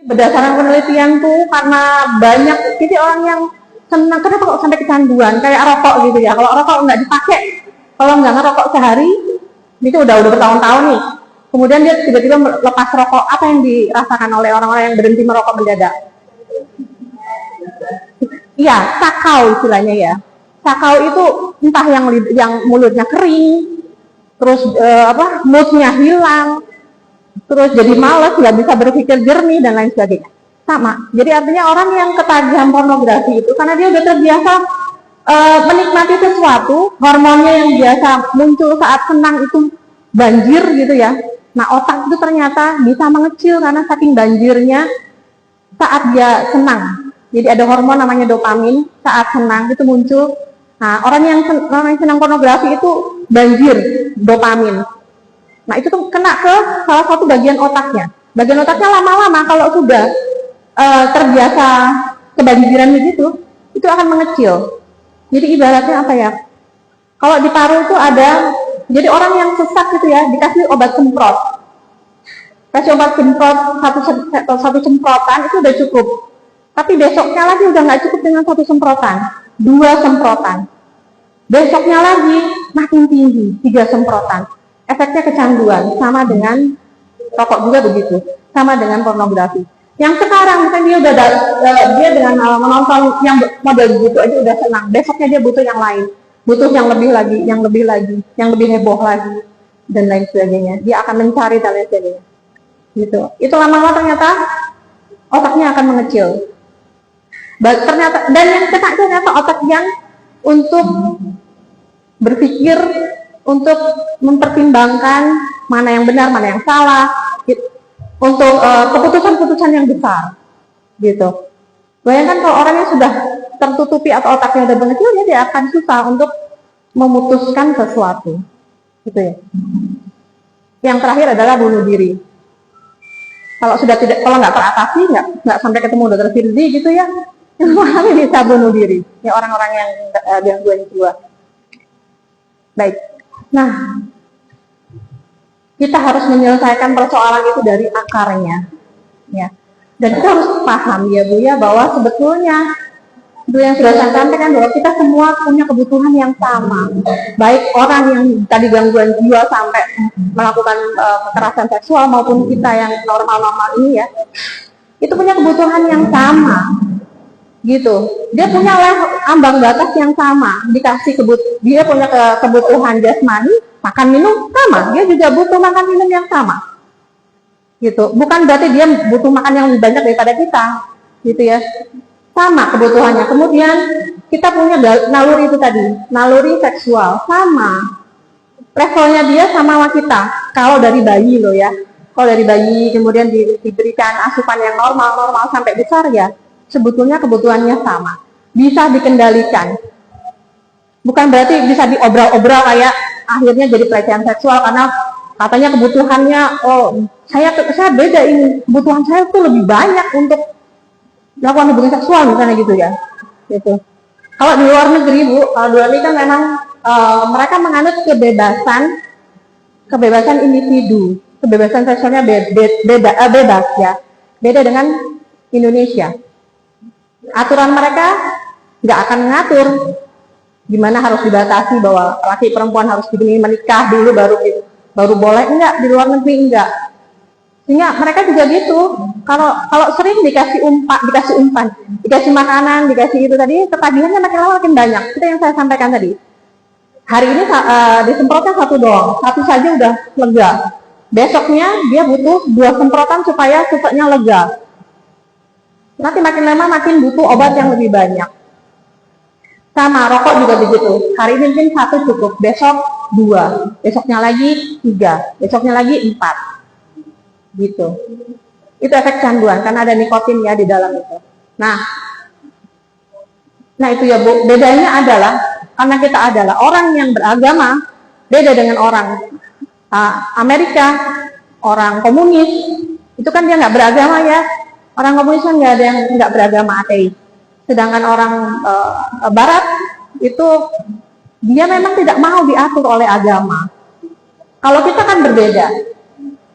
Berdasarkan penelitian tuh, karena banyak jadi orang yang senang, kenapa kok sampai kecanduan kayak rokok gitu ya. Kalau rokok nggak dipakai, kalau nggak ngerokok sehari, itu udah bertahun-tahun nih. Kemudian dia tiba-tiba lepas rokok, apa yang dirasakan oleh orang-orang yang berhenti merokok mendadak? Iya, sakau istilahnya ya. Sakau itu entah yang mulutnya kering, terus moodnya hilang, terus jadi malas, nggak bisa berpikir jernih dan lain sebagainya. Sama. Jadi artinya orang yang ketagihan pornografi itu karena dia udah terbiasa menikmati sesuatu, hormonnya yang biasa muncul saat senang itu banjir gitu ya. Nah, otak itu ternyata bisa mengecil karena saking banjirnya saat dia senang. Jadi ada hormon namanya dopamin saat senang itu muncul. Nah, orang yang senang pornografi itu banjir dopamin. Nah, itu tuh kena ke salah satu bagian otaknya. Bagian otaknya lama-lama kalau sudah terbiasa kebanjiran begitu, itu akan mengecil. Jadi ibaratnya apa ya? Kalau di paru itu ada, jadi orang yang sesak gitu ya, dikasih obat semprot. Kasih obat semprot satu semprotan itu udah cukup. Tapi besoknya lagi udah nggak cukup dengan satu semprotan, 2 semprotan. Besoknya lagi makin tinggi, 3 semprotan. Efeknya kecanduan, sama dengan rokok juga begitu, sama dengan pornografi. Yang sekarang misalnya dia dengan menonton yang model begitu aja udah senang. Besoknya dia butuh yang lain, butuh yang lebih lagi, yang lebih heboh lagi, dan lain sebagainya. Dia akan mencari dan lain sebagainya. Gitu. Itu lama-lama ternyata otaknya akan mengecil. Ternyata, dan yang kena ternyata otak yang untuk berpikir, untuk mempertimbangkan mana yang benar, mana yang salah, untuk keputusan-keputusan yang besar, gitu. Bayangkan kalau orangnya sudah tertutupi atau otaknya sudah mengecil, dia akan susah untuk memutuskan sesuatu, gitu ya. Yang terakhir adalah bunuh diri. Kalau nggak teratasi, nggak sampai ketemu dokter Firzi, gitu ya, malah bisa bunuh diri. Ya orang-orang yang gangguan jiwa. Baik. Nah, kita harus menyelesaikan persoalan itu dari akarnya, ya. Dan kita harus paham ya Bu ya bahwa sebetulnya itu yang sudah saya sampaikan bahwa kita semua punya kebutuhan yang sama. Baik orang yang tadi gangguan jiwa sampai melakukan kekerasan seksual maupun kita yang normal-normal ini ya, itu punya kebutuhan yang sama. Gitu, dia punya ambang batas yang sama, dia punya kebutuhan jasmani, makan minum sama, dia juga butuh makan minum yang sama, gitu. Bukan berarti dia butuh makan yang lebih banyak daripada kita, gitu ya, sama kebutuhannya. Kemudian kita punya naluri itu tadi, naluri seksual sama, levelnya dia sama kita. Kalau dari bayi loh ya, kalau dari bayi kemudian diberikan asupan yang normal sampai besar ya. Sebetulnya kebutuhannya sama, bisa dikendalikan. Bukan berarti bisa diobral-obral kayak akhirnya jadi pelecehan seksual karena katanya kebutuhannya, saya beda ini, kebutuhan saya itu lebih banyak untuk melakukan hubungan seksual misalnya gitu ya. Gitu. Kalau di luar negeri Bu, kalau di luar negeri kan memang mereka menganut kebebasan individu, kebebasan seksualnya bebas ya, beda dengan Indonesia. Aturan mereka nggak akan mengatur gimana harus dibatasi bahwa laki perempuan harus menikah dulu baru boleh, enggak. Di luar negeri enggak. Sehingga mereka juga gitu. Kalau sering dikasih umpan, dikasih makanan, dikasih itu tadi, ketagihannya makin lama makin banyak. Itu yang saya sampaikan tadi. Hari ini disemprotnya 1 doang, 1 saja udah lega. Besoknya dia butuh 2 semprotan supaya sesaknya lega. Nanti makin lama makin butuh obat yang lebih banyak. Sama, rokok juga begitu. Hari ini mungkin 1 cukup, besok 2, besoknya lagi 3, besoknya lagi 4. Gitu. Itu efek canduan, karena ada nikotin ya di dalam itu. Nah itu ya Bu, bedanya adalah, karena kita adalah orang yang beragama, beda dengan orang Amerika, orang komunis, itu kan dia nggak beragama ya. Orang komunis kan nggak ada yang nggak beragama, ateis. Sedangkan orang Barat itu dia memang tidak mau diatur oleh agama. Kalau kita kan berbeda,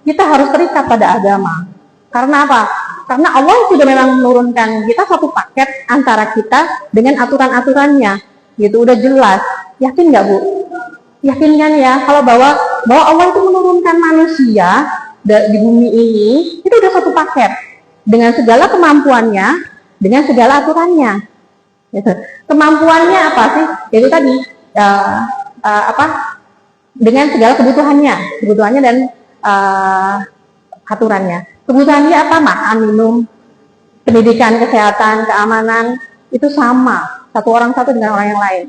kita harus terikat pada agama. Karena apa? Karena Allah sudah memang menurunkan kita satu paket antara kita dengan aturan-aturannya, gitu udah jelas. Yakin nggak Bu? Yakin kan ya? Kalau bahwa Allah itu menurunkan manusia di bumi ini, itu udah satu paket dengan segala kemampuannya, dengan segala aturannya. Gitu. Kemampuannya apa sih? Yaitu tadi dengan segala kebutuhannya dan aturannya. Kebutuhannya apa? Makan, minum, pendidikan, kesehatan, keamanan, itu sama. Satu orang satu dengan orang yang lain.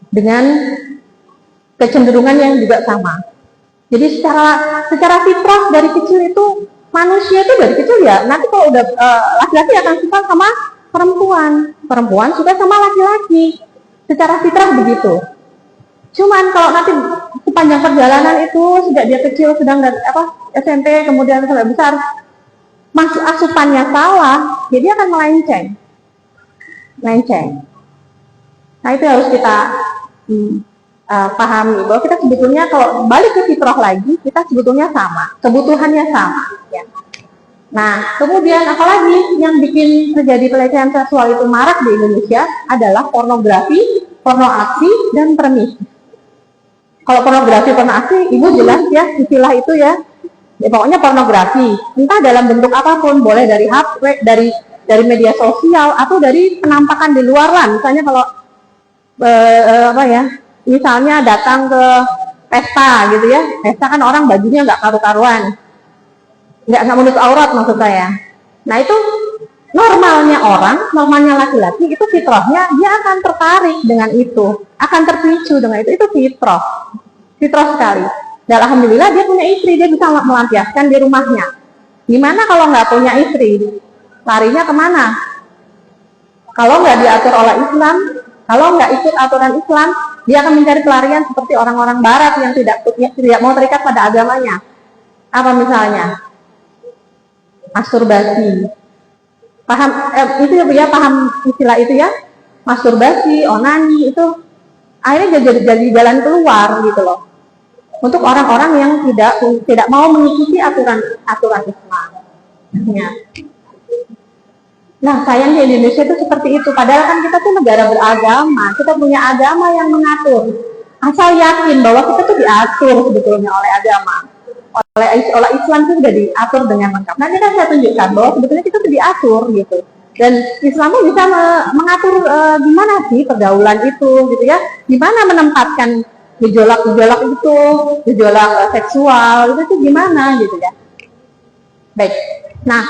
Dengan kecenderungan yang juga sama. Jadi secara fitrah dari kecil itu, manusia itu dari kecil ya, nanti kalau udah laki-laki akan suka sama perempuan suka sama laki-laki. Secara fitrah begitu. Cuman kalau nanti sepanjang perjalanan itu, sejak dia kecil sedang SMP kemudian sampai besar, masuk asupannya salah, jadi akan melenceng. Nah itu harus kita pahami bahwa kita sebetulnya kalau balik ke fitrah lagi, kita sebetulnya sama, kebutuhannya sama. Ya. Nah kemudian apalagi yang bikin terjadi pelecehan seksual itu marak di Indonesia adalah pornografi, porno aksi, dan permisi. Kalau pornografi, porno aksi, Ibu jelas ya istilah itu ya. Pokoknya pornografi, entah dalam bentuk apapun, boleh dari HP, dari media sosial, atau dari penampakan di luar lah. Misalnya kalau misalnya datang ke pesta gitu ya, pesta kan orang bajunya nggak karu-karuan, nggak menutup aurat maksud saya. Nah itu normalnya laki-laki itu fitrahnya dia akan tertarik dengan itu, akan terpicu dengan itu fitrah sekali. Dan alhamdulillah dia punya istri, dia bisa melampiaskan di rumahnya. Gimana kalau nggak punya istri? Larinya kemana? Kalau nggak diatur oleh Islam, kalau nggak ikut aturan Islam, dia akan mencari pelarian seperti orang-orang Barat yang tidak mau terikat pada agamanya. Apa misalnya? Masturbasi. Paham itu ya, paham istilah itu ya? Masturbasi, onani itu akhirnya jadi jalan keluar gitu loh. Untuk orang-orang yang tidak mau mengikuti aturan Islam. Ya. Nah, sayang di Indonesia itu seperti itu. Padahal kan kita tuh negara beragama, kita punya agama yang mengatur. Asal yakin bahwa kita tuh diatur sebetulnya oleh agama, oleh Islam itu sudah diatur dengan lengkap. Nanti kan saya tunjukkan bahwa sebetulnya kita tuh diatur gitu. Dan Islam bisa mengatur gimana sih pergaulan itu, gitu ya? Gimana menempatkan gejolak itu, gejolak seksual itu gimana gitu ya. Baik. Nah,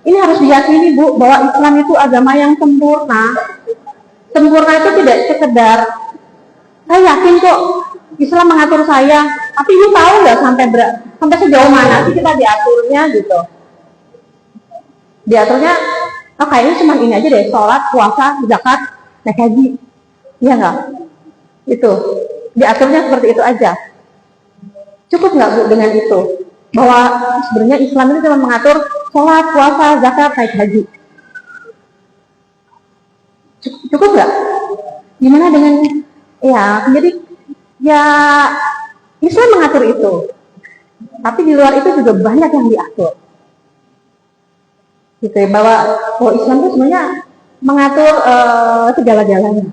ini harus diyakini Bu bahwa Islam itu agama yang sempurna. Sempurna itu tidak sekedar saya yakin kok Islam mengatur saya, tapi Ibu tahu nggak sampai sejauh mana sih kita diaturnya gitu. Diaturnya kayaknya cuma ini aja deh, sholat, puasa, zakat, naik haji. Iya nggak? Itu diaturnya seperti itu aja. Cukup nggak Bu dengan itu? Bahwa sebenarnya Islam itu cuma mengatur sholat, puasa, zakat, naik haji. Cukup nggak? Gimana dengan jadi ya Islam mengatur itu, tapi di luar itu juga banyak yang diatur. Gitu ya, bahwa Islam itu sebenarnya mengatur segala-galanya.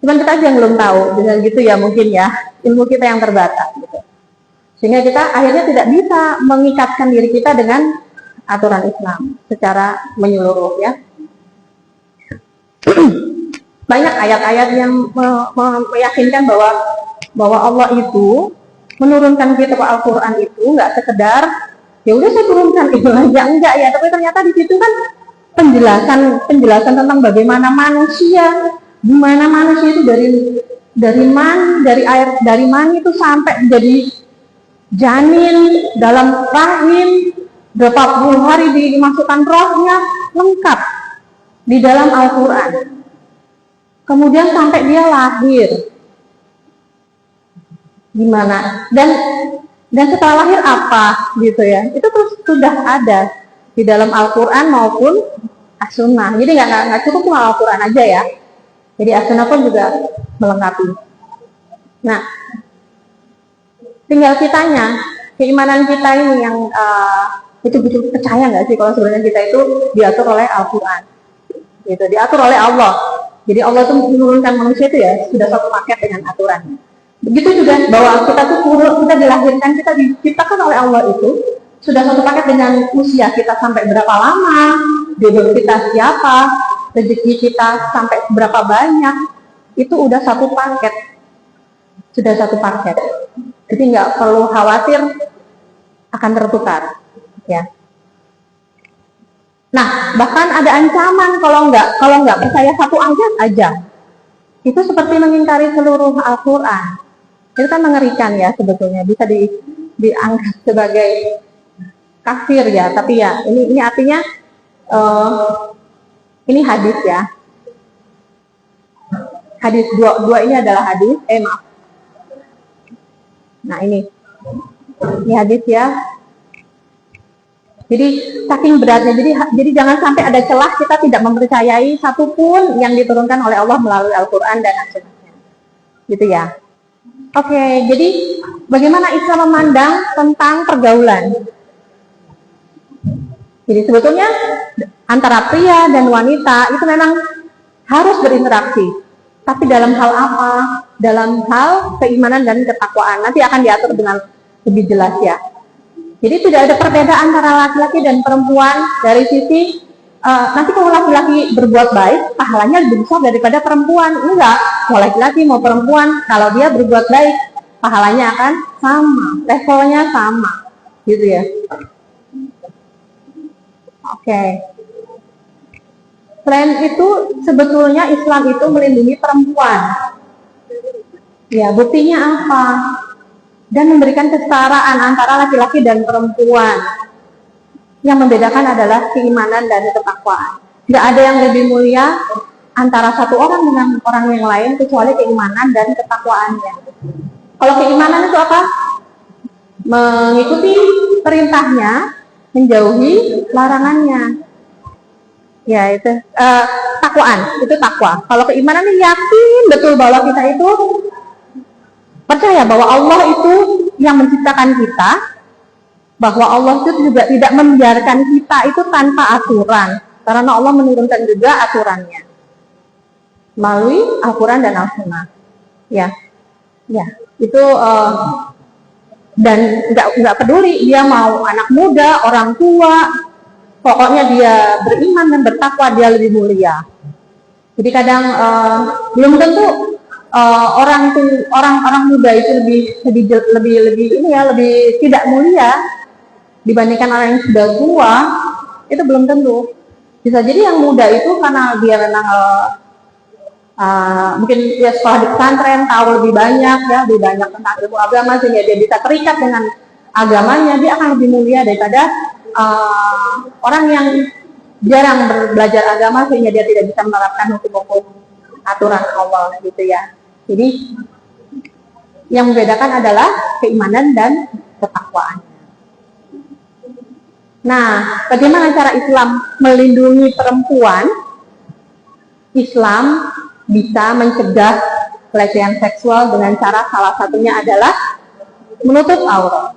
Cuman kita aja yang belum tahu, dengan gitu ya mungkin ya ilmu kita yang terbatas gitu. Sehingga kita akhirnya tidak bisa mengikatkan diri kita dengan aturan Islam secara menyeluruh ya. Banyak ayat-ayat yang meyakinkan bahwa Allah itu menurunkan kitab Al-Quran itu nggak sekedar ya udah saya turunkan itu aja, enggak ya, tapi ternyata di situ kan penjelasan tentang bagaimana manusia, gimana manusia itu dari air dari mani itu sampai jadi janin dalam rahim, berapa puluh hari dimasukkan rohnya, lengkap di dalam Al-Quran. Kemudian sampai dia lahir, gimana? Dan setelah lahir apa, gitu ya? Itu terus sudah ada di dalam Al-Quran maupun As-Sunnah. Jadi nggak cukup cuma Al-Quran aja ya. Jadi As-Sunnah pun juga melengkapi. Nah, tinggal kitanya, keimanan kita ini Itu betul percaya nggak sih kalau sebenarnya kita itu diatur oleh Al-Quran, gitu, diatur oleh Allah. Jadi Allah itu menurunkan manusia itu ya sudah satu paket dengan aturannya. Begitu juga bahwa kita tuh kita dilahirkan, kita diciptakan oleh Allah itu sudah satu paket dengan usia kita sampai berapa lama, jodoh kita siapa, rezeki kita sampai berapa banyak, itu udah satu paket, sudah satu paket. Jadi nggak perlu khawatir akan tertukar, ya. Nah, bahkan ada ancaman kalau nggak percaya satu ayat aja, itu seperti mengingkari seluruh Al-Quran. Itu kan mengerikan ya sebetulnya, bisa dianggap sebagai kafir ya. Tapi ya ini artinya ini hadis ya. Hadis dua ini adalah hadis. Maaf. Nah ini hadis ya. Jadi saking beratnya, jadi jangan sampai ada celah kita tidak mempercayai satupun yang diturunkan oleh Allah melalui Al-Quran dan As-Sunnah, gitu ya. Oke, jadi bagaimana Islam memandang tentang pergaulan? Jadi sebetulnya antara pria dan wanita itu memang harus berinteraksi, tapi dalam hal apa? Dalam hal keimanan dan ketakwaan. Nanti akan diatur dengan lebih jelas ya. Jadi tidak ada perbedaan antara laki-laki dan perempuan dari sisi nanti kalau laki-laki berbuat baik, pahalanya lebih besar daripada perempuan. Enggak, mau laki-laki mau perempuan, kalau dia berbuat baik, pahalanya akan sama, levelnya sama, gitu ya. Oke. Selain itu, sebetulnya Islam itu melindungi perempuan. Ya, buktinya apa? Dan memberikan kesetaraan antara laki-laki dan perempuan. Yang membedakan adalah keimanan dan ketakwaan. Tidak ada yang lebih mulia antara satu orang dengan orang yang lain kecuali keimanan dan ketakwaannya. Kalau keimanan itu apa? Mengikuti perintahnya, menjauhi larangannya. Ya itu takwaan, itu takwa. Kalau keimanan ini yakin betul bahwa kita itu percaya bahwa Allah itu yang menciptakan kita, bahwa Allah itu juga tidak membiarkan kita itu tanpa aturan, karena Allah menurunkan juga aturannya melalui Al-Quran dan Al-Sunnah. Ya, itu dan nggak peduli dia mau anak muda, orang tua, pokoknya dia beriman dan bertakwa dia lebih mulia. Jadi kadang belum tentu orang muda itu lebih tidak mulia dibandingkan orang yang sudah tua, itu belum tentu. Bisa jadi yang muda itu karena dia memang mungkin dia sekolah di pesantren, tahu lebih banyak tentang ilmu agama sehingga dia bisa terikat dengan agamanya, dia akan lebih mulia daripada orang yang jarang belajar agama sehingga dia tidak bisa menerapkan hukum-hukum aturan Allah, gitu ya. Jadi yang membedakan adalah keimanan dan ketakwaan. Nah, bagaimana cara Islam melindungi perempuan? Islam bisa mencegah pelecehan seksual dengan cara salah satunya adalah menutup aurat.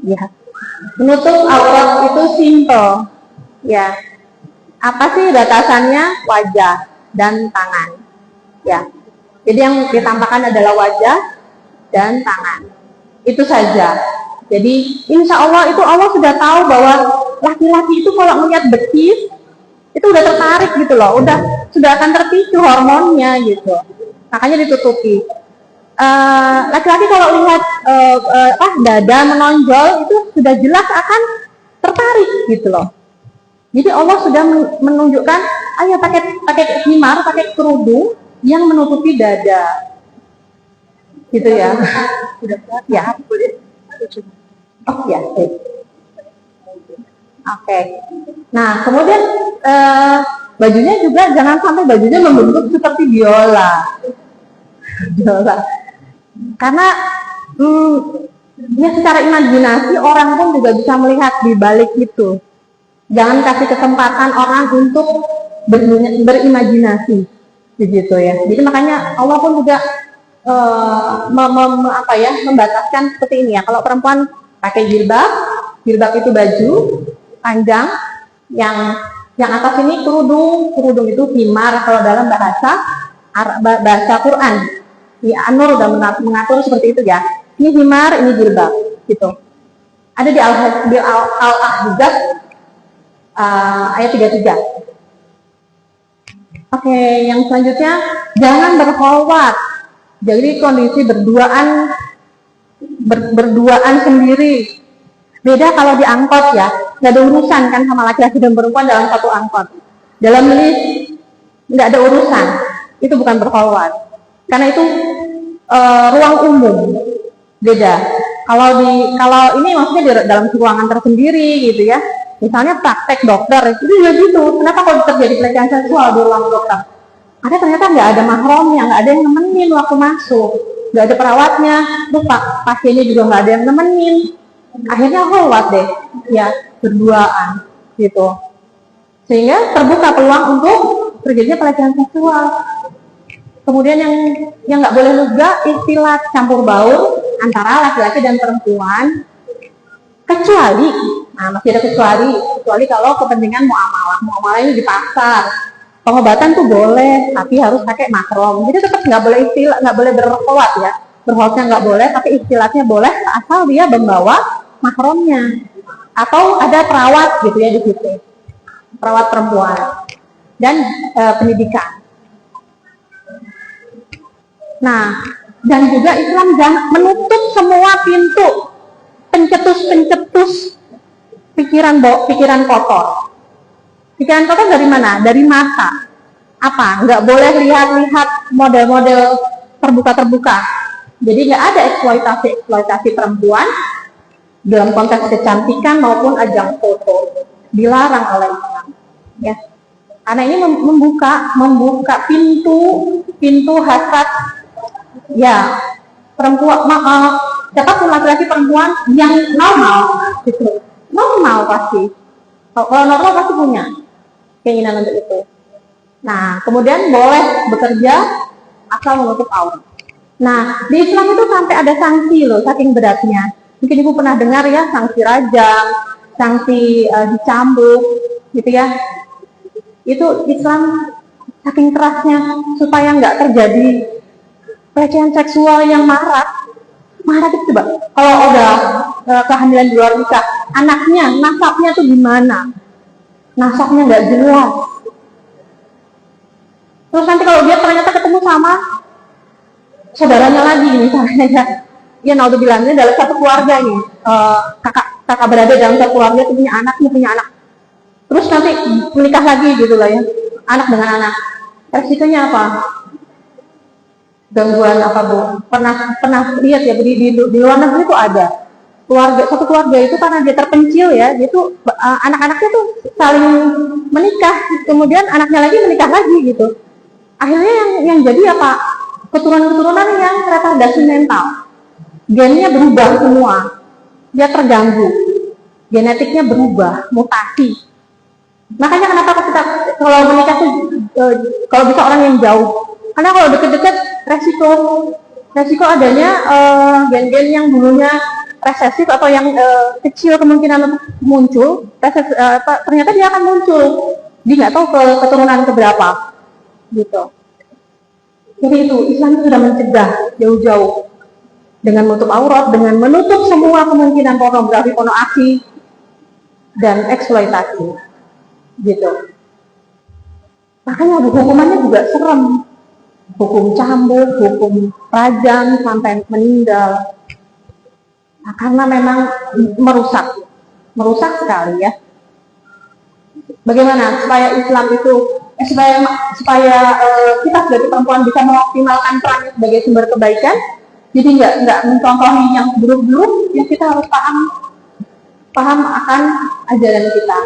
Ya, menutup aurat itu simple. Ya, apa sih batasannya? Wajah dan tangan. Ya, jadi yang ditampakkan adalah wajah dan tangan. Itu saja. Jadi insya Allah itu Allah sudah tahu bahwa laki-laki itu kalau melihat betis itu udah tertarik gitu loh, sudah akan terpicu hormonnya gitu. Makanya ditutupi. Laki-laki kalau lihat dada menonjol itu sudah jelas akan tertarik gitu loh. Jadi Allah sudah menunjukkan, ayo pakai himar, pakai kerudung yang menutupi dada, gitu ya. Ya, oh ya. Oke. Nah, kemudian bajunya juga jangan sampai bajunya membentuk seperti biola. Karena ya secara imajinasi orang pun juga bisa melihat di balik itu. Jangan kasih kesempatan orang untuk berimajinasi, begitu ya. Jadi makanya Allah pun juga membataskan seperti ini ya. Kalau perempuan pakai jilbab itu baju, panjang, yang atas ini kerudung itu himar kalau dalam bahasa Quran. Ya, An-Nur udah mengatur seperti itu ya. Ini himar, ini jilbab, gitu. Ada di Al-Ahzab ayat 33. Oke, yang selanjutnya jangan berkholwat. Jadi kondisi berduaan sendiri. Beda kalau di angkot ya, nggak ada urusan kan sama laki-laki dan perempuan dalam satu angkot. Dalam lift nggak ada urusan, itu bukan berkholwat. Karena itu ruang umum, beda. Kalau ini maksudnya di dalam ruangan tersendiri gitu ya. Misalnya praktek dokter itu juga gitu. Kenapa kalau terjadi pelecehan seksual di ruang dokter? Ada ternyata nggak ada mahramnya, nggak ada yang nemenin waktu masuk, nggak ada perawatnya, terus pasiennya juga nggak ada yang nemenin. Akhirnya kholwat deh, ya berduaan gitu. Sehingga terbuka peluang untuk terjadinya pelecehan seksual. Kemudian yang nggak boleh juga istilah campur baur antara laki-laki dan perempuan, kecuali, masih ada kecuali kalau kepentingan muamalah ini di pasar. Pengobatan tuh boleh, tapi harus pakai mahram. Jadi tetap nggak boleh berkholwat ya. Berkholwatnya nggak boleh, tapi istilahnya boleh asal dia membawa mahramnya. Atau ada perawat gitu ya di situ, perawat perempuan dan pendidikan. Nah, dan juga Islam jangan menutup semua pintu pencetus pikiran kotor. Pikiran kotor dari mana? Dari mata. Apa? Nggak boleh lihat model-model terbuka. Jadi nggak ada eksploitasi perempuan dalam konteks kecantikan maupun ajang foto. Dilarang oleh Islam. Ya. Karena ini membuka pintu hasrat ya perempuan, siapapun laki-laki perempuan yang normal gitu. Normal pasti. Kalau normal pasti punya keinginan untuk itu. Nah, kemudian boleh bekerja asal menutup aurat. Nah, di Islam itu sampai ada sanksi loh, saking beratnya. Mungkin ibu pernah dengar ya, sanksi rajam, sanksi dicambuk, gitu ya. Itu Islam saking kerasnya supaya nggak terjadi pelecehan seksual yang marak. Marak itu coba, kalau udah kehamilan di luar nikah, anaknya, nasabnya tuh gimana? Nasabnya nggak jelas. Terus nanti kalau dia ternyata ketemu sama saudaranya lagi misalnya, ya naudzubillah, ini dalam satu keluarga nih, kakak berada dalam satu keluarga itu punya anak. Terus nanti menikah lagi gitu lah ya, anak dengan anak. Resikonya apa? Gangguan apa bu? Pernah lihat ya di luar negeri itu ada satu keluarga itu karena dia terpencil ya, dia tuh anak-anaknya tuh saling menikah, kemudian anaknya lagi menikah lagi gitu. Akhirnya yang jadi apa? Keturunan yang retardasi mental, gennya berubah semua, dia terganggu, genetiknya berubah, mutasi. Makanya kenapa kita kalau menikah tuh kalau bisa orang yang jauh, karena kalau deket-deket resiko adanya gen-gen yang dulunya resesif atau yang kecil kemungkinan untuk muncul, ternyata dia akan muncul, dia nggak tahu keturunan keberapa, gitu. Jadi itu Islam sudah mencegah jauh-jauh dengan menutup aurat, dengan menutup semua kemungkinan pornografi, dan eksploitasi, gitu. Makanya hukumannya juga serem, hukum cambuk, hukum rajam sampai meninggal. Nah, karena memang merusak sekali ya. Bagaimana supaya Islam itu supaya kita sebagai perempuan bisa mengoptimalkan peran sebagai sumber kebaikan? Jadi nggak mencontohi yang buruk-buruk, ya kita harus paham akan ajaran kita.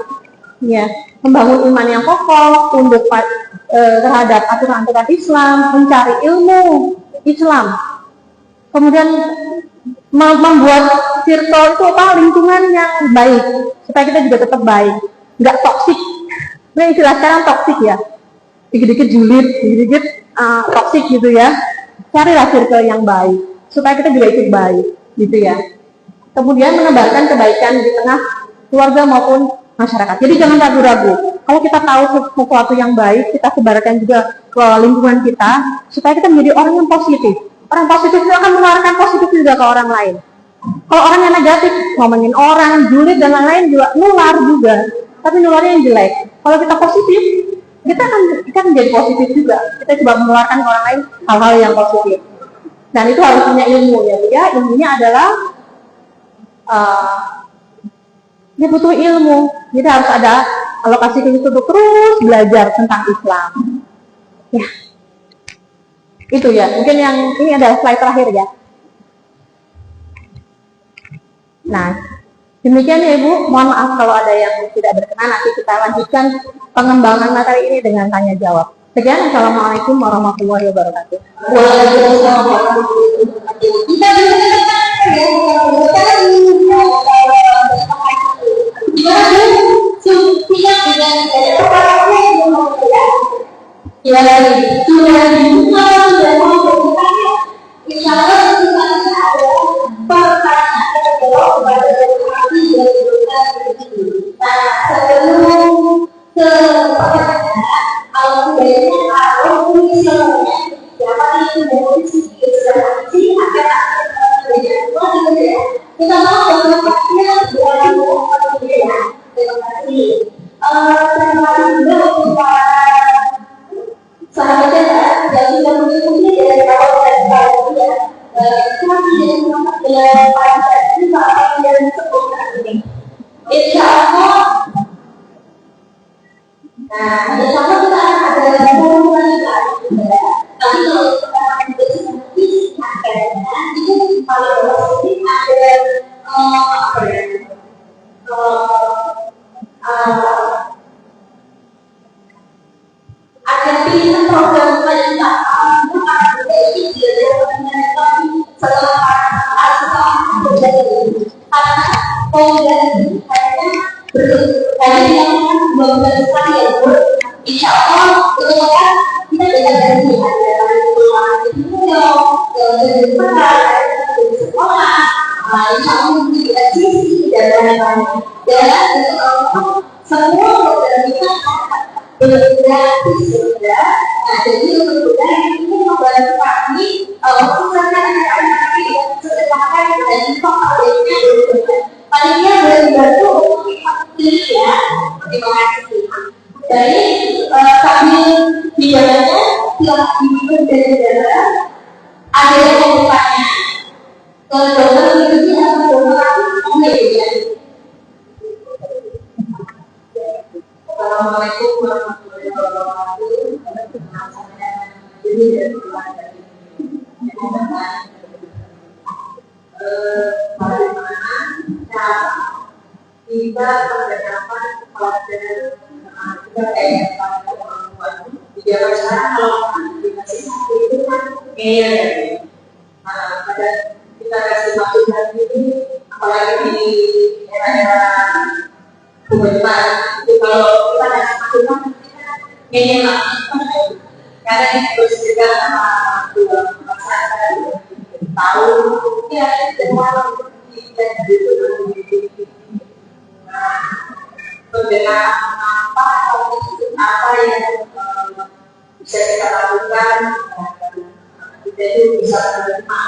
Ya, membangun iman yang kokoh, tunduk terhadap aturan-aturan Islam, mencari ilmu Islam. Kemudian membuat circle itu lingkungan yang baik supaya kita juga tetap baik, nggak toksik. Nah, istilah sekarang toksik ya, dikit-dikit julid, dikit-dikit toksik gitu ya. Carilah circle yang baik supaya kita juga ikut baik, gitu ya. Kemudian menebarkan kebaikan di tengah keluarga maupun masyarakat. Jadi jangan ragu-ragu. Kalau kita tahu sesuatu yang baik, kita sebarkan juga ke lingkungan kita, supaya kita menjadi orang yang positif. Orang positif itu akan mengeluarkan positif juga ke orang lain. Kalau orang yang negatif, ngomongin orang, julid dan lain-lain juga nular juga. Tapi nularnya yang jelek. Kalau kita positif, kita akan menjadi positif juga. Kita coba mengeluarkan ke orang lain hal-hal yang positif. Dan itu harus punya ilmu ya. Ilmunya adalah dia butuh ilmu. Jadi harus ada alokasi khusus untuk terus belajar tentang Islam. Ya. Itu ya. Mungkin yang ini adalah slide terakhir ya. Nah, demikian ya Ibu. Mohon maaf kalau ada yang tidak berkenan. Nanti kita lanjutkan pengembangan materi ini dengan tanya jawab. Sekian. Assalamualaikum warahmatullahi wabarakatuh. Waalaikumsalam warahmatullahi wabarakatuh. Kita gimana siap dengan ya sudah dibuka sudah mau bertanya. Insya Allah kita ada pertanyaan jawab pada hari yang nah sebelum ke pertanyaan alhamdulillah kalau misalnya siapa yang dari sisi sih ada kita mau berpikir dengan ya terima kasih juga kepada sahabatnya yang sudah mengikuti dari awal dan baru ya kami dengan pada juga yang sebelumnya ini insya Allah nah insya Allah kita ada pengumuman juga tapi kalau kita menjadi akhirnya itu paling bawah ini ada apa ya ada pilihan program penyelenggaraan untuk anak ini setelah karena program ini kayaknya dilakukan 12 kali ya Bu. Insya Allah itu kan kita bisa ganti ada di sekolah insya Allah kita sisi dan lain-lain dan semua program kita gratis sudah. Nah jadi untuk ini membantu kami khususnya anak-anak yang sekolahkan dan pokoknya palingnya membantu untuk ya. Terima kasih. Baik sambil biayanya silahkan dibuat dari dalam ada yang mau bertanya ke dokter ini atau dokter ya. Assalamualaikum warahmatullahi wabarakatuh. Ini dari bagaimana cara kita mendengarkan pelajaran kita kayak orang di zaman sekarang kalau dikasih satu itu kan pada kita kasih masukan ini apalagi di era-era kebetulan itu kalau kita kasih masukan kita karena ini terus juga sama dua masyarakat tahu ya semua kita itu berbeda apa yang bisa kita lakukan kita itu bisa menerima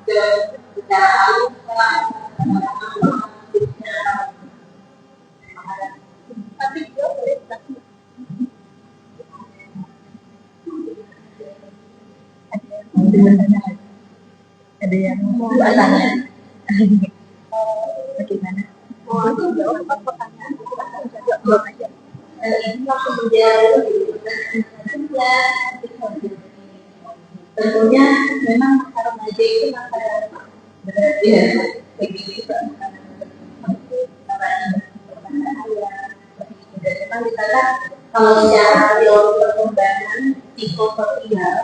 dan kita tapi ada yang mau tanya bagaimana? Itu jawab pertanyaan jawab aja. Ini langsung menjawab tentunya memang masa remaja itu masa berarti ya begitu dan memang dikatakan kalau secara teori perkembangan psikososial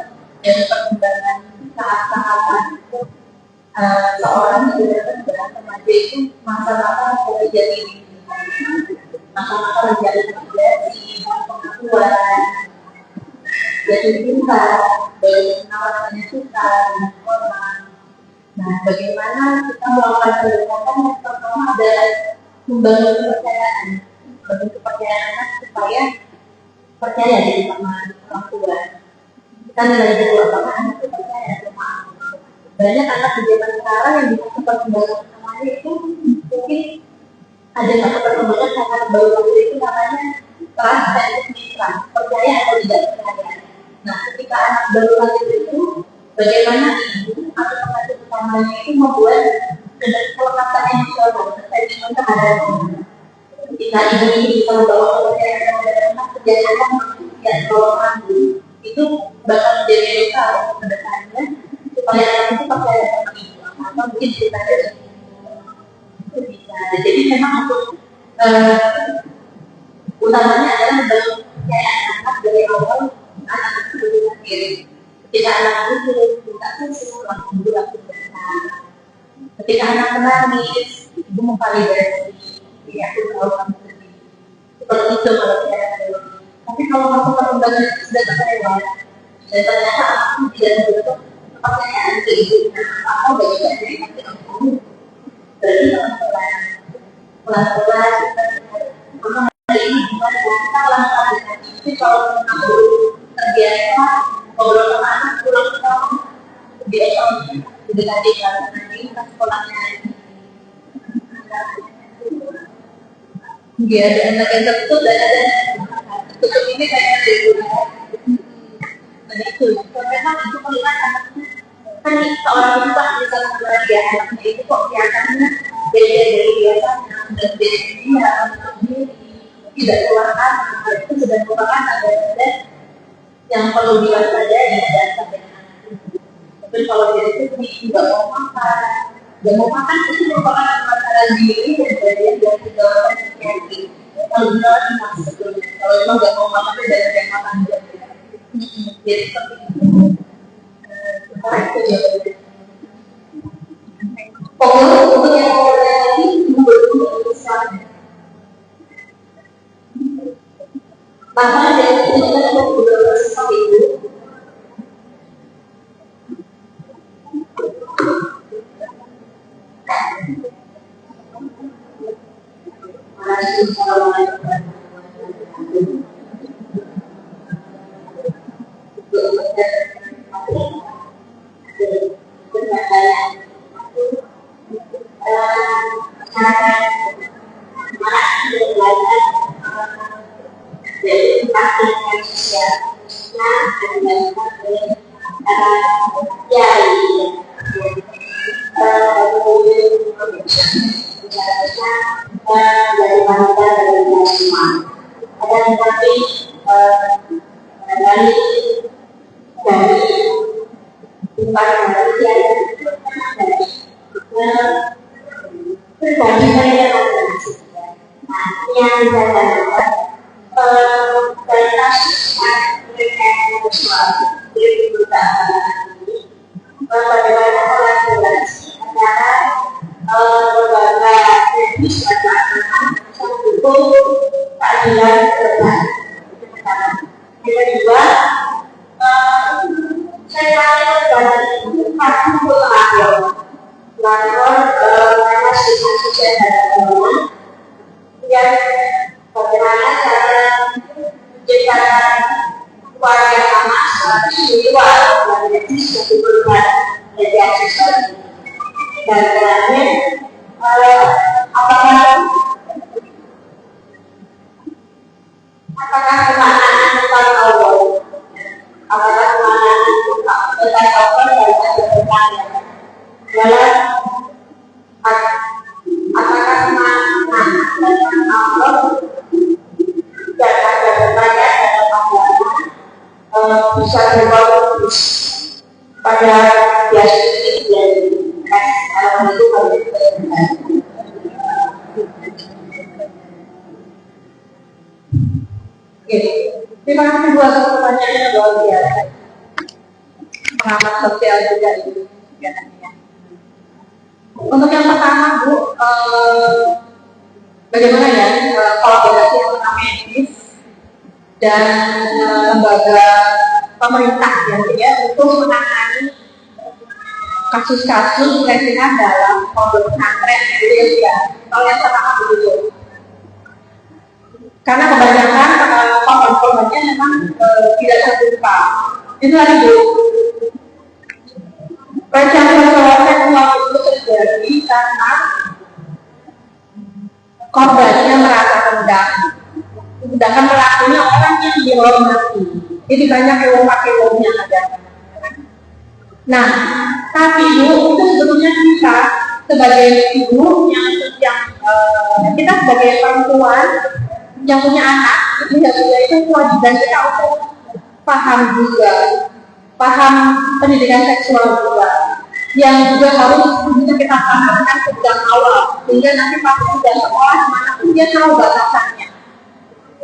dan perkembangan tahap-tahapan seorang sudah dalam remaja itu masa-masa menjadi masa-masa menjadi pengakuan jadi cinta dari penawarannya suka dan hormat. Nah, bagaimana kita melakukan pendekatan yang pertama adalah membangun kepercayaan. lebih kepercayaan anak supaya percaya diri sama orang tua. Kita nilai dulu apakah anak itu percaya sama banyak anak di zaman sekarang yang bisa perkembangan namanya itu mungkin ada satu perkembangan karena baru lahir itu namanya trust dan mistrust, percaya atau tidak percaya. Nah, ketika anak baru lahir itu bagaimana ibu atau pengasuh utamanya itu membuat kelekatan emosional, sentimen terhadap anak. Ketika ibu ini bisa membawa kepercayaan terhadap anak, sejak anak tidak bawa mandi, itu bakal menjadi besar ke depannya supaya anak itu percaya sama ibu atau mungkin kita dari itu bisa. Jadi memang untuk utamanya adalah membangun kepercayaan anak dari awal anak itu sendiri. Ketika anak itu minta susu langsung besar. Ketika anak menangis, ibu memvalidasi, ya aku tahu kamu sedih. Seperti itu kalau tidak ada. Tapi kalau kamu perkembangan sudah terlewat, dan ternyata aku tidak membentuk kepercayaan ke ibunya, aku bagikan dari hati aku. Berarti pelan-pelan memang hari ini gimana kita pelan-pelan dengan itu kalau kamu terbiasa ngobrol sama anak pulang ke kamu biasa mendekati karena nanti kita sekolahnya dia ada anak yang tertutup dan ada tertutup ini kayaknya dari luar. Dan itu memang itu melihat anaknya kan seorang ibu kan bisa melihat dia anaknya itu kok kelihatannya beda dari biasanya dan beda dia sendiri tidak keluar anak itu sudah merupakan ada yang perlu diwaspadai dan sampai anak. Tapi kalau dia itu tidak mau makan, tidak mau makan itu merupakan masalah diri dan bagian dari kegawalan psikiatri. Kalau benar sebetulnya, kalau memang tidak mau makan itu dari yang makan dia. Jadi seperti itu. Itu jawabannya. Pokoknya untuk yang mau lagi membuat besar. Bahkan dari itu kita beberapa sesuatu itu bisa berbagus pada biasa dan itu harus terima kasih buat pertanyaan yang luar biasa. Pengamat sosial juga itu kegiatannya. Untuk yang pertama, Bu, bagaimana ya kolaborasi antara medis dan lembaga pemerintah ya untuk menangani kasus-kasus pelecehan dalam pondok pesantren itu ya. Kalau yang pertama dulu. Karena kebanyakan korban-korbannya memang tidak terbuka. Itu tadi Bu. Pelecehan seksual itu terjadi karena korbannya merasa rendah, sedangkan pelakunya orang yang dihormati. Jadi banyak yang pakai lobnya ada. Nah, tapi Bu, itu sebetulnya kita sebagai ibu yang kita sebagai perempuan yang punya anak, itu kewajiban kita untuk paham juga, paham pendidikan seksual juga, yang juga harus bisa kita pahamkan sejak awal, sehingga nanti pas sudah sekolah manapun dia tahu batasannya.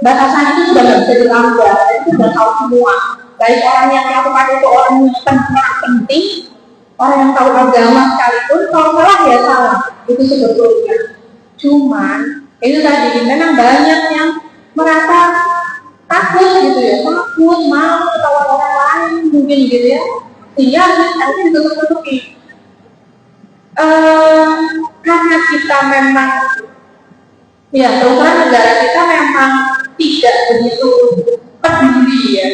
Batasan itu sudah tidak bisa dilanggar, itu sudah tahu semua. Baik orang yang melakukan itu orang yang penting, orang yang tahu agama sekalipun, kalau salah ya salah, itu sebetulnya. Cuman itu tadi memang banyak yang merasa takut gitu ya, takut mau ketawa orang lain mungkin gitu ya, sehingga harusnya ditutup-tutupi. Karena kita memang ya terus negara kita memang tidak begitu peduli ya,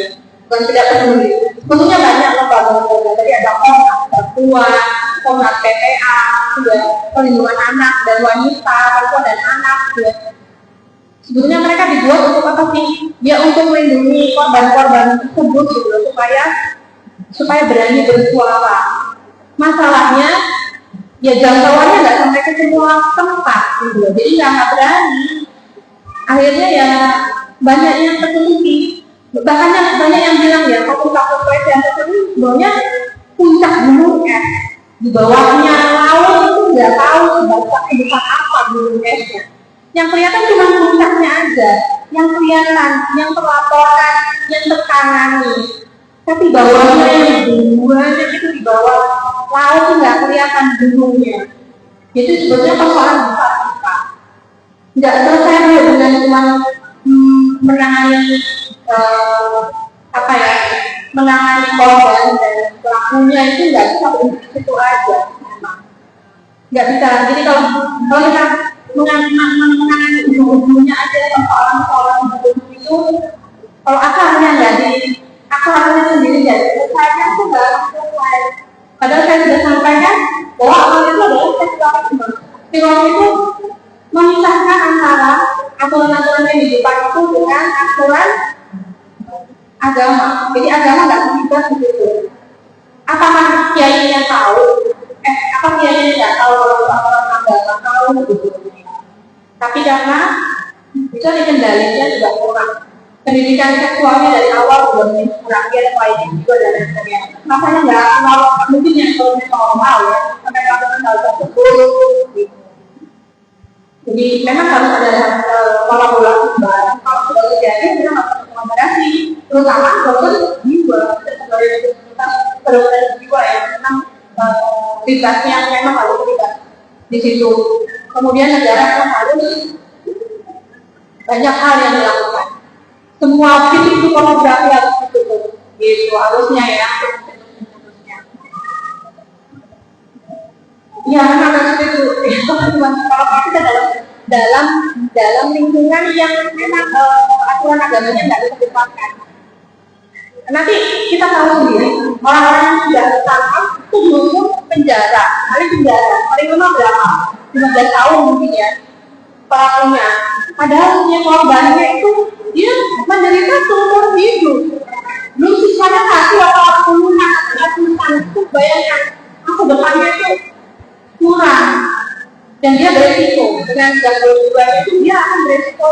bukan tidak peduli. Sebetulnya banyak lembaga-lembaga, tadi ada Komnas Perempuan, Komnas PPA, ya, perlindungan anak dan wanita, perempuan dan anak. Ya. Sebetulnya mereka dibuat untuk apa sih? Ya untuk melindungi korban-korban tersebut gitu, supaya berani bersuara. Masalahnya ya jangkauannya nggak sampai ke semua tempat gitu, jadi nggak berani. Akhirnya ya banyak yang tertutupi. Bahkan banyak yang bilang ya kalau takut pelecehan tersebut sebenarnya puncak gunung es, di bawahnya laut itu nggak tahu sebatas kehidupan apa gunung esnya. Yang kelihatan cuma puncaknya aja, yang kelihatan, yang terlaporkan, yang tertangani. Tapi bawahnya yang banyak itu di bawah laut nggak kelihatan gunungnya. Itu sebetulnya persoalan besar kita. Nggak selesai dengan cuma menangani menangani korban dan pelakunya, itu nggak bisa berhenti situ aja. Nggak bisa. Jadi kalau kita menangani ujung-ujungnya aja, persoalan itu kalau akarnya sendiri jadi selesainya itu nggak selesai. Padahal saya sudah sampaikan bahwa awal itu adalah seksualisme. Seksualisme itu memisahkan antara aturan-aturan kehidupan itu dengan aturan agama. Jadi agama nggak terlibat di situ. Apakah kiainya tahu? Apa kiainya nggak tahu kalau aturan agama tahu gitu? Tapi karena itu dikendalikan juga kurang. Pendidikan seksualnya dari awal belum kurang, dia lainnya juga dan lain-lainnya. Makanya nggak mungkin yang normal ya, sampai melakukan hal tersebut. Jadi memang harus ada kolaborasi bareng. Kalau sudah terjadi, kita harus kolaborasi, terutama dokter jiwa, dokter jiwa yang memang tugasnya yang memang harus terlibat di situ. Kemudian negara pun harus banyak hal yang dilakukan. Semua titik pornografi harus ditutup, gitu harusnya ya. Ya, memang itu. Kalau kita dalam lingkungan yang memang aturan agamanya nggak bisa dipakai. Nanti kita tahu sendiri, orang-orang yang sudah tertangkap itu dulu penjara, paling lama berapa? 15 tahun mungkin ya, pelakunya. Padahal yang korbannya itu dia menderita seumur hidup. Belum sisanya 1 atau 40 itu bayangkan, aku depannya itu kurang. Dan dia beresiko, dengan gangguan itu dia akan beresiko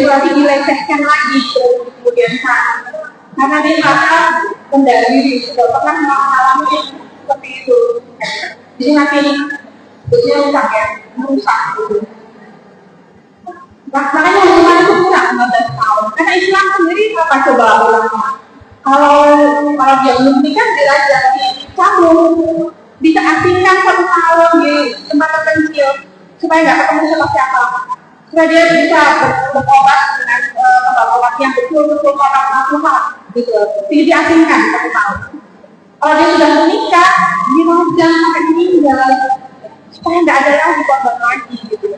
lagi dilecehkan lagi kemudian hari. Karena dia merasa mendalami sudah pernah mengalami seperti itu. Jadi nanti dia rusak ya, merusak gitu. Makanya hukuman itu kurang 15 tahun. Karena Islam sendiri apa coba ulama? Kalau dia belum nikah dilajak dicambung, diasingkan 1 tahun di tempat terpencil supaya nggak ketemu siapa-siapa, supaya dia bisa berobat dengan obat yang betul-betul natural gitu. Jadi diasingkan 1 tahun. Kalau dia sudah menikah, dia jangan sampai meninggal supaya nggak ada lagi korban lagi gitu.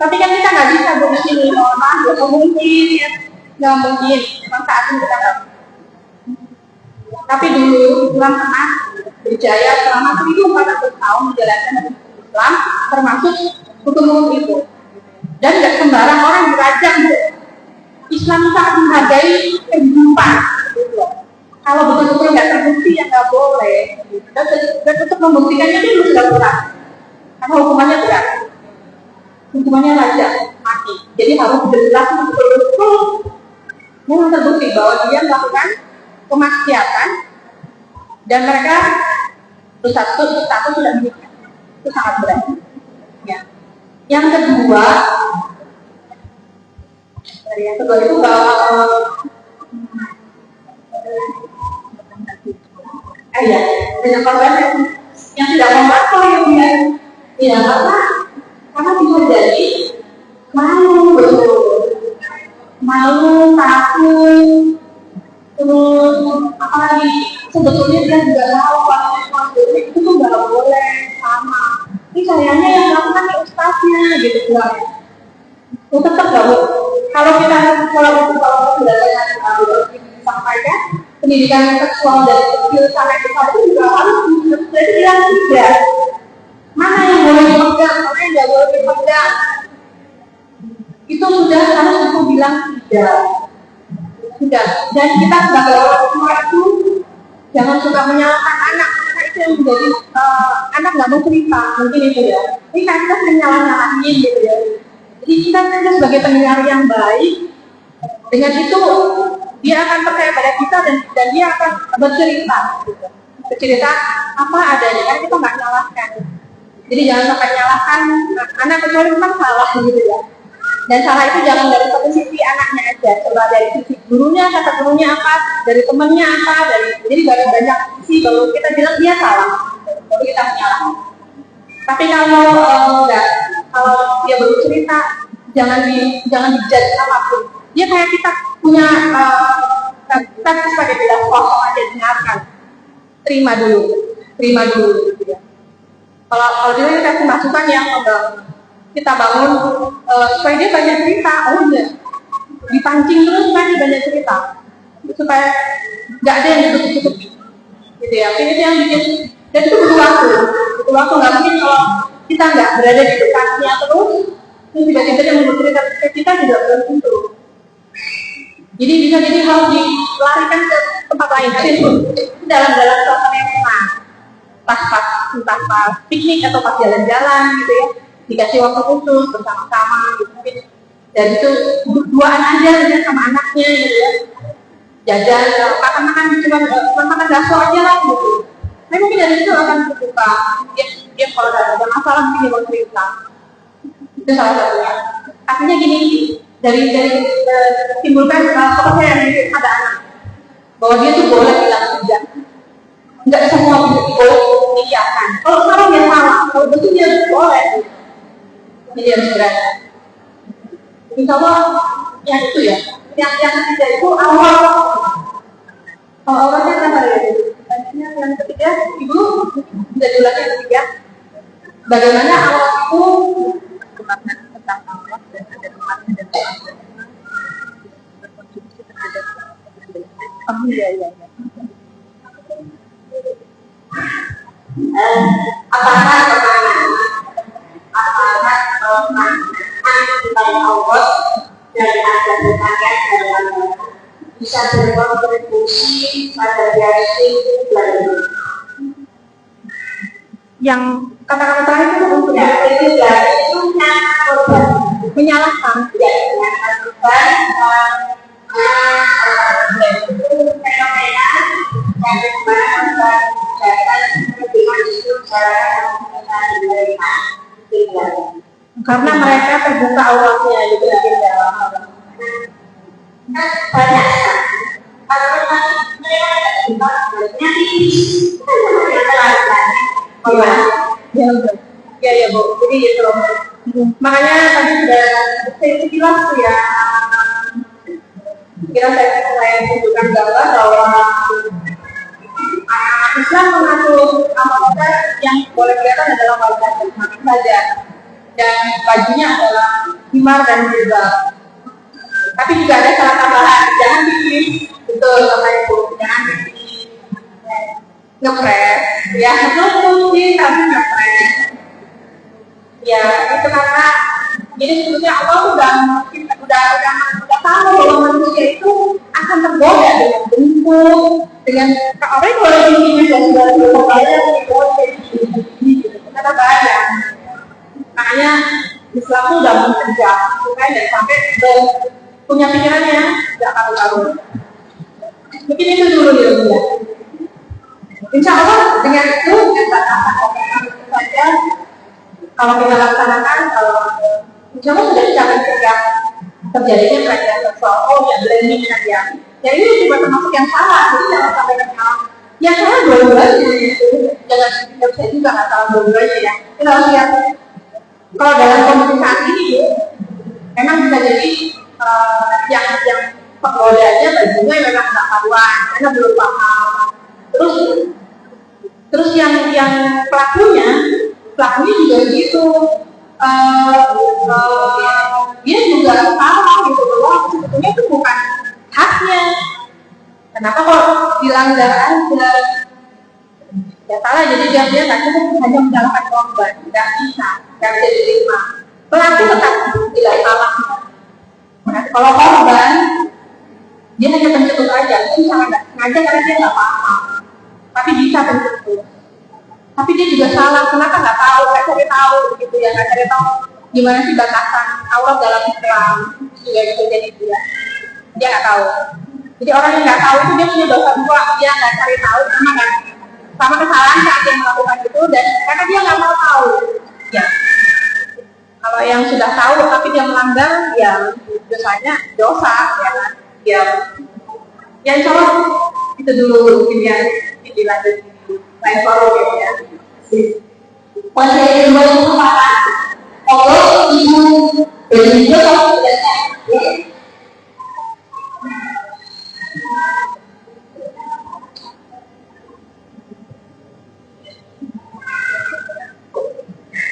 Tapi kan kita nggak bisa begini, nggak mungkin, ya. Nggak mungkin. Memang saat ini kita nggak. Tapi dulu Islam pernah berjaya selama 1400 tahun menjalankan Islam, termasuk hukum itu. Dan nggak sembarang orang dirajam. Islam sangat menghargai kehidupan. Kalau betul-betul nggak terbukti ya nggak boleh. Dan untuk membuktikannya itu sudah berat. Karena hukumannya berat. Hukumannya rajam, mati. Jadi harus jelas betul-betul memang terbukti bahwa dia melakukan kemaksiatan dan mereka status sudah menikah. Itu sangat berat. Ya. Yang kedua itu banyak korban yang tidak memantau ya karena bisa jadi malu takut, terus apalagi sebetulnya dia juga tahu kalau itu tuh nggak boleh sama. Ini sayangnya yang melakukan ustaznya gitu kan. Tetap nggak boleh. Kalau sudah sampaikan pendidikan seksual dari kecil sampai besar itu juga harus bilang tidak. Mana yang boleh dipegang, mana yang nggak boleh dipegang. Itu sudah harus aku bilang tidak. Sudah. Dan kita sebagai orang tua itu jangan suka menyalahkan anak. Karena itu yang menjadi anak nggak mau cerita, mungkin itu ya. Ini kan kita sering nyalahin gitu ya. Jadi kita sebagai pendengar yang baik, dengan itu dia akan percaya pada kita dan dia akan bercerita, gitu. Bercerita apa adanya, karena kita nggak nyalahkan. Jadi jangan sampai nyalahkan anak kecuali memang salah gitu ya. Dan salah itu jangan dari satu sisi anaknya aja, coba dari sisi gurunya, kata gurunya apa, dari temannya apa, jadi dari banyak sisi baru kita bilang dia salah, baru kita menyalahkan. Tapi kalau enggak, kalau dia baru cerita, jangan dijudge apapun. Dia kayak kita punya kita sebagai bilang kosong aja, dengarkan, terima dulu gitu ya. Kalau kita kasih masukan yang kita bangun supaya dia banyak cerita, dipancing terus kan dia banyak cerita, supaya nggak ada yang ditutup-tutupi, gitu ya. Ini yang bikin, dan itu butuh waktu nggak mungkin kalau kita nggak berada di dekatnya terus tiba-tiba dia mau cerita ke kita juga belum tentu. Jadi bisa jadi harus dilarikan ke tempat lain, dalam suasana yang tenang, entah pas piknik atau pas jalan-jalan gitu ya, dikasih waktu khusus bersama-sama gitu mungkin. Dan itu duaan aja sama anaknya gitu ya, jajan makan cuma makan bakso aja lah gitu. Tapi mungkin dari itu akan terbuka, dia kalau ada masalah mungkin dia mau cerita. Itu salah satunya. Artinya gini, dari timbulkan kepercayaan ada anak bahwa dia tuh boleh bilang tidak. Nggak semua boleh diiyakan. Kalau salah dia salah, kalau betul dia boleh. Jadi harus berani. Insya Allah yang itu ya, yang ketiga itu awalnya kenapa ya? Yang ketiga, ibu sudah jelas yang ketiga. Bagaimana awal itu tentang Allah dan ada tempatnya dan berkontribusi terhadap iya. Apakah tentang Allah dan ada tetangga dalam bisa berkontribusi pada reaksi lain. Yang kata-kata terakhir itu untuk itu korban menyalahkan menyalahkan korban fenomena yang menyebabkan karena mereka terbuka awalnya gitu ya. Banyak ya Bu, jadi itu makanya tadi sudah saya sekilas tuh ya, saya tunjukkan gambar bahwa Islam mengatur amal yang boleh kelihatan adalah wajah saja, dan bajunya adalah himar dan jilbab. Tapi juga ada salah tambahan, jangan bikin betul Bapak Ibu, jangan bikin ngepres, ya sih tapi ngepres. Ya itu karena jadi sebetulnya Allah udah tahu bahwa manusia itu akan tergoda dengan bentuk, dengan orang kalau ini sudah berbahaya, kata bahaya. Makanya Islam itu udah mencegah supaya jangan sampai punya pikirannya tidak tahu-tahu. Mungkin itu dulu ya. Insya Allah dengan itu kita akan saja kalau kita laksanakan, kalau insya Allah sudah bisa mencegah terjadinya pelecehan seksual yang blending saja. Ya ini juga termasuk yang salah, jadi jangan sampai kenal. Yang salah dua-duanya, jangan saya juga nggak salah dua-duanya ya. Kita harus lihat kalau dalam kondisi saat ini, memang bisa jadi yang penggodanya bajunya memang nggak karuan, karena belum paham. Terus yang pelakunya juga gitu, dia juga salah gitu loh. Sebetulnya itu bukan haknya. Kenapa kok dilanggar aja? Ya salah, jadi dia nggak cukup hanya menyalahkan korban, nggak bisa diterima. Pelaku tetap tidak salah. Nah, kalau korban dia hanya pencetus aja, dia nggak ngajak karena dia nggak paham, tapi bisa pencetus. Tapi dia juga salah, kenapa nggak tahu, nggak cari tahu gitu ya, nggak cari tahu gimana sih batasan aurat dalam Islam, juga bisa jadi dia nggak tahu. Jadi orang yang nggak tahu itu dia punya dosa dua, dia nggak cari tahu sama kesalahan saat dia melakukan itu, dan karena dia nggak mau tahu. Ya, kalau yang sudah tahu tapi dia melanggar, ya dosanya dosa, ya kan? Ya insya Allah itu dulu mungkin yang dilanjut lain forum ya. Pada kedua itu apa? Allah ibu begitu kalau tidak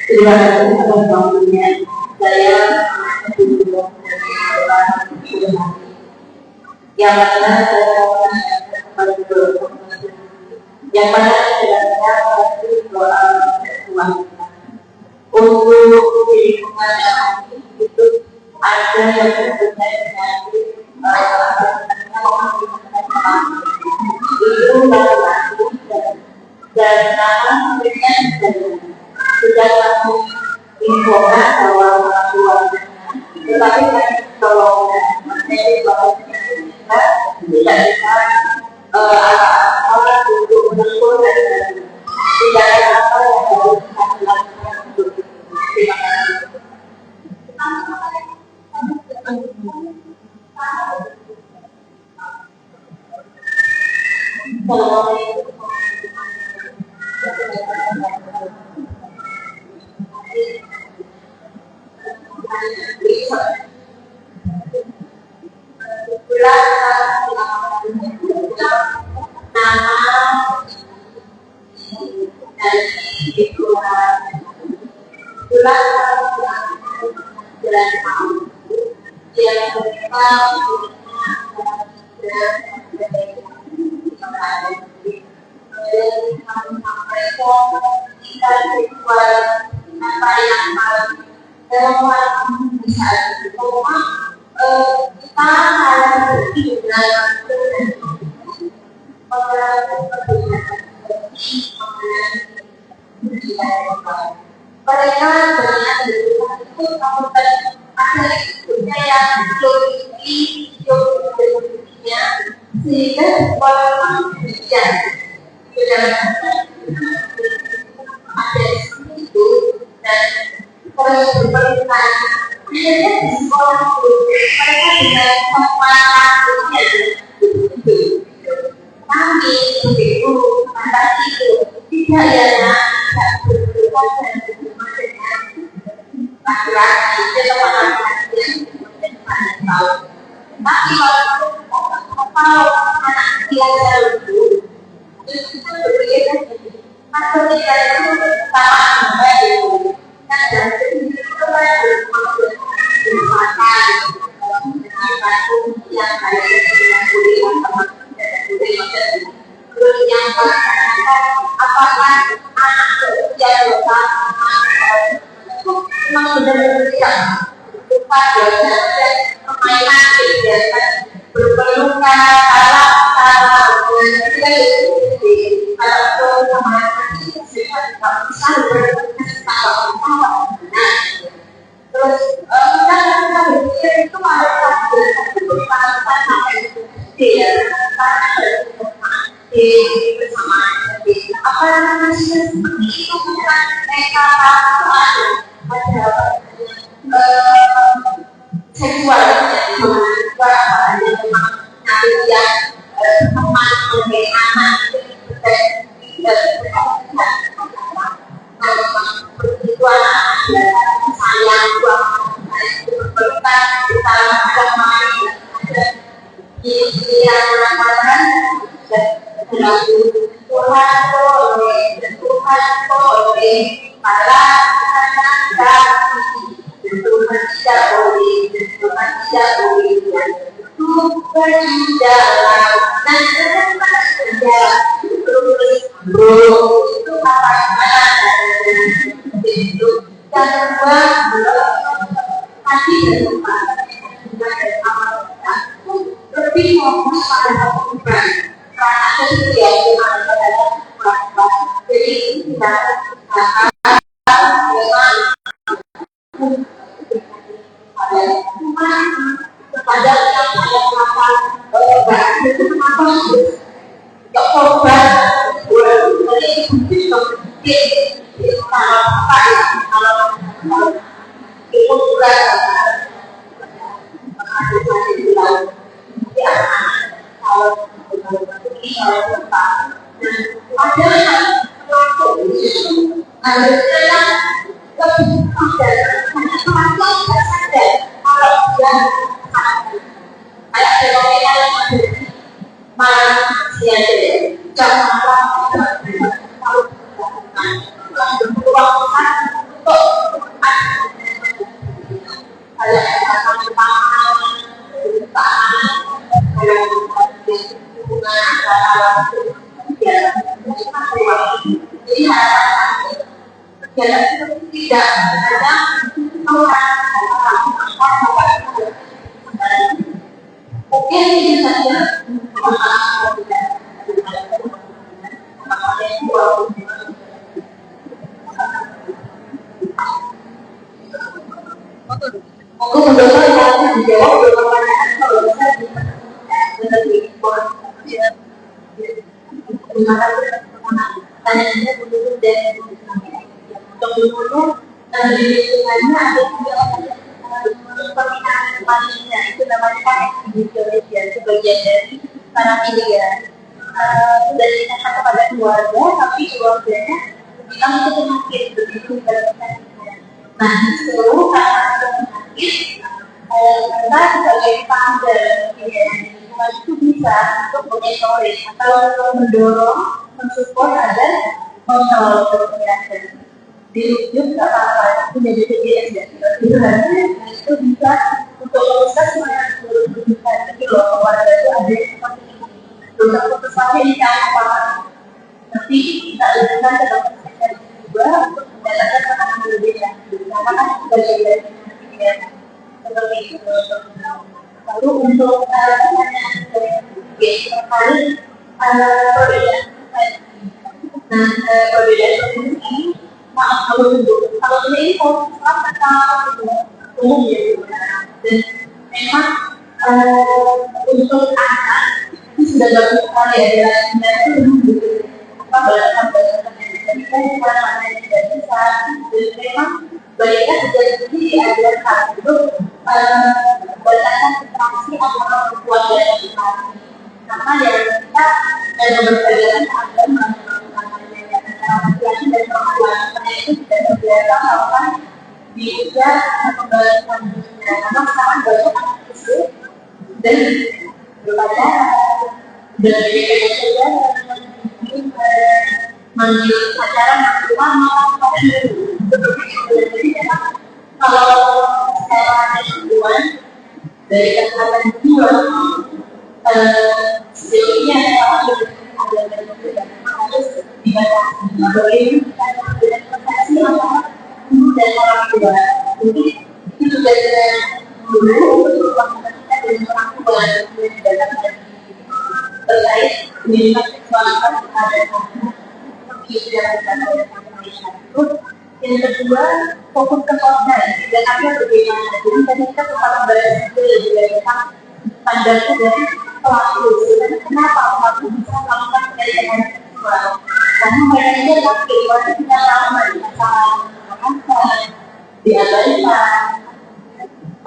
terima kasih atas waktunya. Saya yang mana saya yang mana sebenarnya doa Tuhan untuk lingkungan itu ada yang berbeda dengan itu laki-laki dan nama dengan sudah laku lingkungan bahwa orang tuanya, tetapi kan kalau menjadi bahwa kita tidak bisa alat untuk mengukur dan tidak ada apa yang harus kita lakukan untuk terima kasih. kan dan itu kan makan yang kayak dengan kuliah sama terus yang apakah anak berusia 2 tahun itu memang benar-benar tidak lupa dan permainan kegiatan berpelukan salah kalau sama bisa terus kita berpikir itu ada bersama apa namanya seperti itu bukan mereka ada seksual nanti yang teman sebagai anak berkebutuhan sayang berpelukan saling agama yang mengatakan Tuhan para Tuhan tidak boleh itu berjalan dan berjalan itu apa itu dan hati dan tempat dan amal kita lebih fokus pada kehidupan karena kehidupan yang ada jadi kita kepada yang ada kenapa itu kenapa nggak korban jadi kalau itu juga tidak ada mungkin ini saja aku mencoba yang dijawab pertanyaan kalau bisa pertanyaannya dulu dan dulu di lingkungannya ada juga permintaan manusia itu namanya kan ekshibitoria sebagian dari para media dari kata kepada keluarga tapi keluarganya bilang itu penyakit begitu nah seluruh karena penyakit kita sebagai founder lingkungan itu bisa untuk monitoring atau mendorong mensupport agar mengontrol kesehatan dirujuk ke apa-apa itu menjadi kegiatan itu bisa untuk merusak semuanya seluruh kehidupan itu loh keluarga itu ada seperti ini untuk putusnya ini apa tapi kita lakukan ke dokter spesialis juga untuk mendapatkan penanganan lebih lanjut karena kan sebagai dari seperti itu lalu untuk pertanyaan kali perbedaan perbedaan ini maaf kalau ini tentang umum ya dan memang untuk anak itu sudah bagus sekali ya dan itu balasan-balasan yang dijadikan mana yang tidak bisa dan memang banyaknya terjadi diajarkan untuk balasan interaksi antara perempuan dan laki-laki karena ya kita berbeda agama laki-laki dan perempuan karena itu tidak terbiasa melakukan di usia pembalasan karena sekarang banyak anak kecil dan berpacaran dan berbeda saja manggil pacaran maksimal Jadi memang kalau secara keseluruhan dari kesehatan jiwa sejauh ini ada harus dibatasi. Bagaimana kita komunikasi antara guru dan orang tua. Mungkin itu juga dulu untuk kita dengan orang tua dalam terkait dengan seksualitas pada yang kedua, fokus ke korban dan akhirnya bagaimana. Jadi tadi kita sempat membahas itu juga tentang pandangan dari pelaku. Sebenarnya kenapa pelaku bisa melakukan pelecehan seksual? Karena mereka ini laki, waktu kita lama di masalah kekerasan, diabaikan,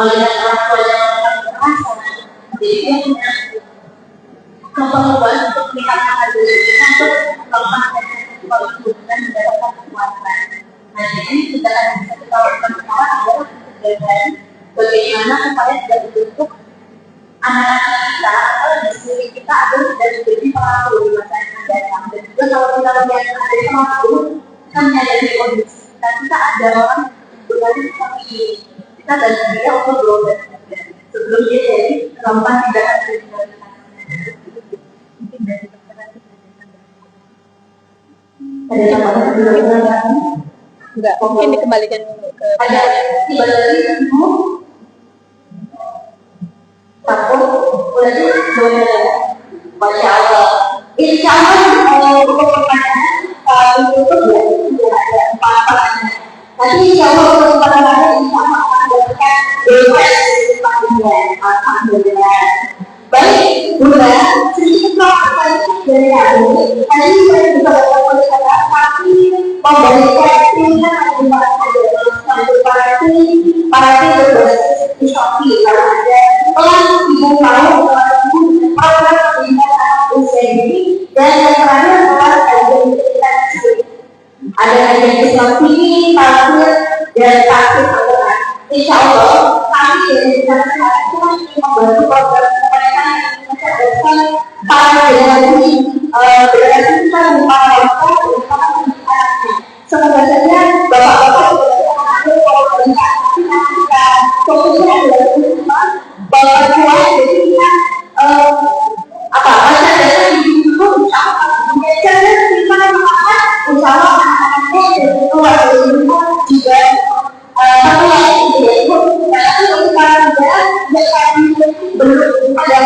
melihat orang tua yang melakukan kekerasan. Jadi dia punya kemampuan untuk melihat hal itu untuk melakukan seksual itu dan mendapatkan kekuatan. Nah, jadi kita akan bisa kita lakukan sekarang adalah pencegahan bagaimana supaya tidak dibentuk anak-anak kita atau di sini kita agar tidak menjadi pelaku di masa yang akan datang. Dan juga kalau kita lihat ada pelaku, kita menyadari kondisi kita ada orang berlari seperti kita dan dia untuk berobat sebelum dia jadi melakukan tindakan kriminalitas. Mungkin dari ada yang apa sebelumnya? Enggak, mungkin dikembalikan ke ada tiba lagi ibu takut udah boleh Masya Allah. Insya Allah untuk pertanyaan untuk ya ada 4 pertanyaan. Nanti insya Allah untuk pertanyaan insya Allah akan mendapatkan bebas alhamdulillah. Baik, Bunda, sedikit pertanyaan dari aku. Tadi saya juga dapat tapi memberikan pilihan satu parti berbasis di Shopee kalau ada kelas ibu tahu program pendidikan anak usia dini dan yang terakhir adalah kajian pendidikan sendiri. Ada kajian Islam TV, tafsir dan tafsir Al-Quran. Insya Allah kami dari Dinas itu masih membantu program mereka yang mencerdaskan para generasi kita para wanita terutama anaknya. Semoga saja bapak-bapak ada kalau kita fokusnya adalah teman bapak tua jadi kita baca dasar di dulu insya Allah membaca dan kita mengatakan insya Allah anak-anaknya dan keluar dari rumah juga satu lagi yaitu karena kalau kita tidak belum ada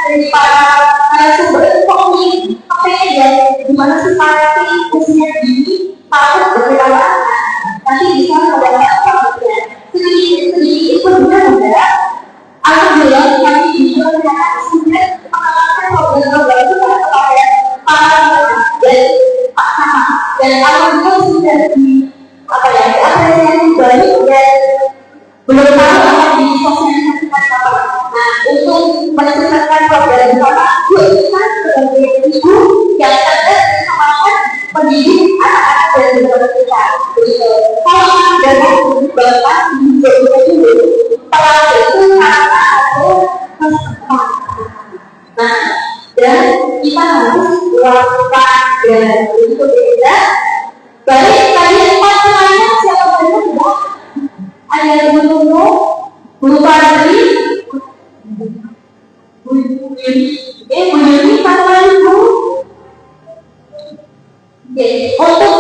dari para sumber komunikasi ya dimana si parti usia dini patut berkenalan nanti bisa mendapatkan sedikit berbeda alhamdulillah kami bisa melihat sudah pengalaman program itu kepada para dan Pak Sama dan alhamdulillah sudah diapresiasi baik dan belum tahu akan disosialisasikan apa. Nah, untuk menyelesaikan program bersama, kita sebagai ibu yang cerdas mengembangkan pendidik anak-anak dan generasi kita. Kalau tidak mau bapak dulu, pelaku itu karena ada kesempatan. Nah, dan kita harus melakukan dan untuk beda. Baik, kalian pasangannya siapa saja sudah? Ada yang menunggu, Bu Fadli, Bu Yuni, pasangan Bu. Oke, untuk